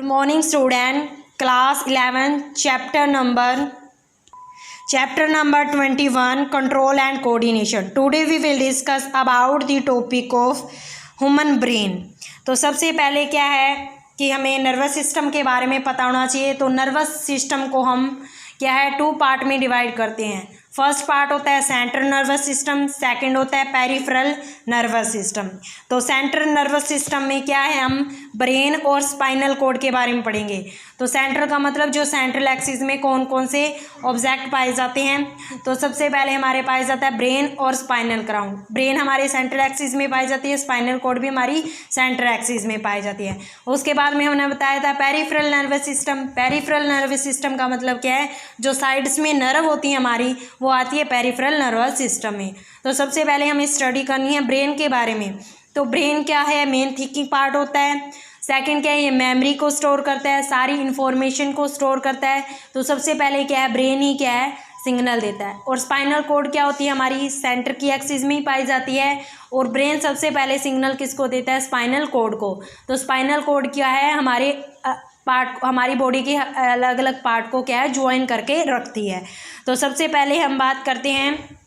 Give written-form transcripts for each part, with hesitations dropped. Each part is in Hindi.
Good morning student, class 11, chapter number 21, control and coordination. Today we will discuss about the topic of human brain. तो सबसे पहले क्या है कि हमें नर्वस सिस्टम के बारे में पता होना चाहिए। तो नर्वस सिस्टम को हम क्या है 2 पार्ट में डिवाइड करते हैं। फर्स्ट पार्ट होता है सेंट्रल नर्वस सिस्टम, सेकंड होता है पेरिफेरल नर्वस सिस्टम। तो सेंट्रल नर्वस सिस्टम में क्या है, हम ब्रेन और स्पाइनल कॉर्ड के बारे में पढ़ेंगे। तो सेंट्रल का मतलब जो सेंट्रल एक्सिस में कौन कौन से ऑब्जेक्ट पाए जाते हैं। तो सबसे पहले हमारे पास जाता है ब्रेन और स्पाइनल क्राउन। ब्रेन हमारे सेंट्रल एक्सिस में पाई जाती है, स्पाइनल कॉर्ड भी हमारी सेंट्रल एक्सिस में पाई जाती है। उसके बाद में हमने बताया था peripheral nervous system. Peripheral nervous system का मतलब क्या है, जो साइड्स में नर्व होती है हमारी वो आती है पेरिफेरल नर्वस सिस्टम में। तो सबसे पहले हमें स्टडी करनी है ब्रेन के बारे में। तो ब्रेन क्या है, मेन थिंकिंग पार्ट होता है। सेकंड क्या है, ये मेमोरी को स्टोर करता है, सारी इन्फॉर्मेशन को स्टोर करता है। तो सबसे पहले क्या है, ब्रेन ही क्या है सिग्नल देता है। और स्पाइनल कॉर्ड क्या होती है, हमारी सेंटर की एक्सिस में ही पाई जाती है। और ब्रेन सबसे पहले सिग्नल किसको देता है, स्पाइनल कॉर्ड को। तो स्पाइनल कॉर्ड क्या है, हमारे पार्ट, हमारी बॉडी के अलग अलग पार्ट को क्या है ज्वाइन करके रखती है। तो सबसे पहले हम बात करते हैं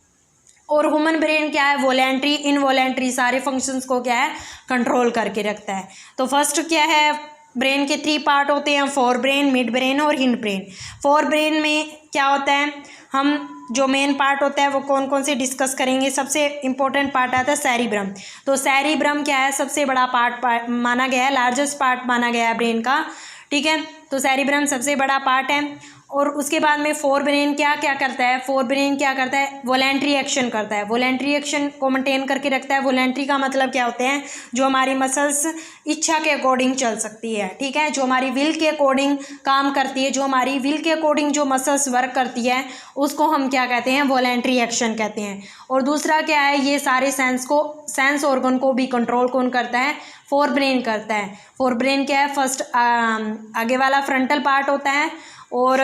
और ह्यूमन ब्रेन क्या है, वॉलेंट्री इनवॉलेंट्री सारे फंक्शंस को क्या है कंट्रोल करके रखता है। तो फर्स्ट क्या है, ब्रेन के 3 पार्ट होते हैं, फोर ब्रेन, मिड ब्रेन और हिंड ब्रेन। फोर ब्रेन में क्या होता है, हम जो मेन पार्ट होता है वो कौन कौन से डिस्कस करेंगे। सबसे इंपॉर्टेंट पार्ट आता है सेरिब्रम। तो सेरिब्रम क्या है, सबसे बड़ा पार्ट माना गया है, लार्जेस्ट पार्ट माना गया है ब्रेन का, ठीक है। तो सेरिब्रम सबसे बड़ा पार्ट है। और उसके बाद में फोर ब्रेन क्या क्या करता है, फोर ब्रेन क्या करता है, वॉलेंट्री एक्शन करता है। वॉलेंट्री एक्शन को मेंटेन करके रखता है। वॉलेंट्री का मतलब क्या होते हैं, जो हमारी मसल्स इच्छा के अकॉर्डिंग चल सकती है, ठीक है, जो हमारी विल के अकॉर्डिंग काम करती है, जो हमारी विल के अकॉर्डिंग जो मसल्स वर्क करती है उसको हम क्या कहते हैं, वॉलेंट्री एक्शन कहते हैं। और दूसरा क्या है, ये सारे सेंस ऑर्गन को भी कंट्रोल कौन करता है, फोर ब्रेन करता है। फोर ब्रेन क्या है, फर्स्ट आगे वाला फ्रंटल पार्ट होता है। और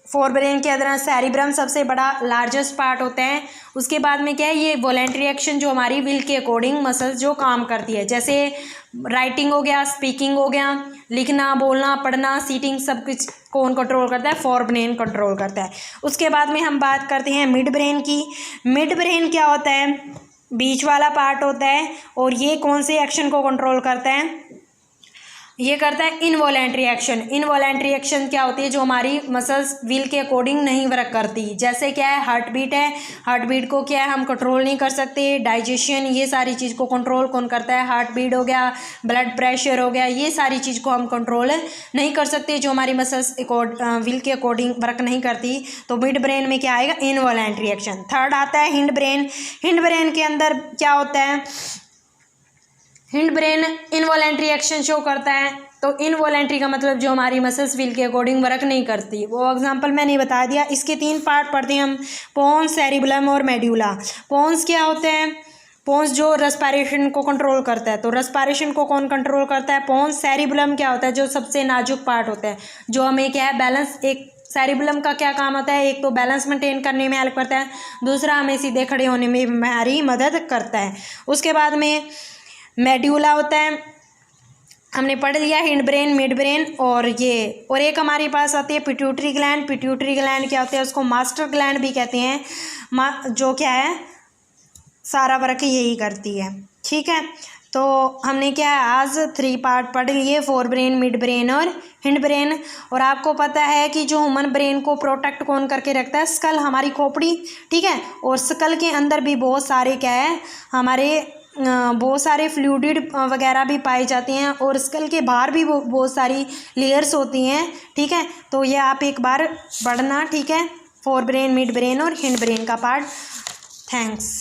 फोर ब्रेन के अंदर सेरिब्रम सबसे बड़ा लार्जेस्ट पार्ट होता है। उसके बाद में क्या है, ये वॉलेंट्री एक्शन जो हमारी विल के अकॉर्डिंग मसल्स जो काम करती है, जैसे राइटिंग हो गया, स्पीकिंग हो गया, लिखना, बोलना, पढ़ना, सीटिंग, सब कुछ कौन कंट्रोल करता है, फोर ब्रेन कंट्रोल करता है। उसके बाद में हम बात करते हैं मिड ब्रेन की। मिड ब्रेन क्या होता है, बीच वाला पार्ट होता है। और ये कौन से एक्शन को कंट्रोल करता है, ये करता है इनवॉलेंट्री एक्शन। इनवॉलेंट्री एक्शन क्या होती है, जो हमारी मसल्स विल के अकॉर्डिंग नहीं वर्क करती। जैसे क्या है, हार्ट बीट है, हार्ट बीट को क्या है हम कंट्रोल नहीं कर सकते। डाइजेशन, ये सारी चीज़ को कंट्रोल कौन करता है, हार्ट बीट हो गया, ब्लड प्रेशर हो गया, ये सारी चीज़ को हम कंट्रोल नहीं कर सकते, जो हमारी मसल्स विल के अकॉर्डिंग वर्क नहीं करती। तो मिड ब्रेन में क्या आएगा, इनवॉलेंट्री एक्शन। थर्ड आता है हिंड ब्रेन। हिंड ब्रेन के अंदर क्या होता है, hind brain involuntary action show करता है। तो इनवॉलेंट्री का मतलब जो हमारी मसल्स विल के अकॉर्डिंग वर्क नहीं करती, वो एग्जांपल मैंने बता दिया। इसके 3 पार्ट पढ़ते हैं हम, पोन्स, सेरिबेलम और मेड्यूला। पोन्स क्या होते हैं, पोन्स जो रेस्पिरेशन को कंट्रोल करता है। तो रेस्पिरेशन को कौन कंट्रोल करता है, पोन्स। सेरिबेलम क्या होता है, जो सबसे नाजुक पार्ट होता है, जो हमें क्या है बैलेंस, एक सेरिबेलम का क्या काम होता है, एक तो बैलेंस मेंटेन करने में हेल्प करता है, दूसरा हमें सीधे खड़े होने में हमारी मदद करता है। उसके बाद में मेड्यूला होता है, हमने पढ़ लिया हिंड ब्रेन, मिड ब्रेन और ये। और एक हमारे पास आती है पिट्यूटरी ग्लैंड। पिट्यूटरी ग्लैंड क्या होता है, उसको मास्टर ग्लैंड भी कहते हैं, जो क्या है सारा वर्क यही करती है, ठीक है। तो हमने क्या है आज 3 पार्ट पढ़ लिए, फोर ब्रेन, मिड ब्रेन और हिंड ब्रेन। और आपको पता है कि जो ह्यूमन ब्रेन को प्रोटेक्ट कौन करके रखता है, स्कल, हमारी खोपड़ी, ठीक है। और स्कल के अंदर भी बहुत सारे क्या है, हमारे बहुत सारे फ्लूइड वगैरह भी पाए जाते हैं। और स्कल के बाहर भी बहुत सारी लेयर्स होती हैं, ठीक है। तो ये आप एक बार पढ़ना, ठीक है, फोर ब्रेन, मिड ब्रेन और हिंड ब्रेन का पार्ट। थैंक्स।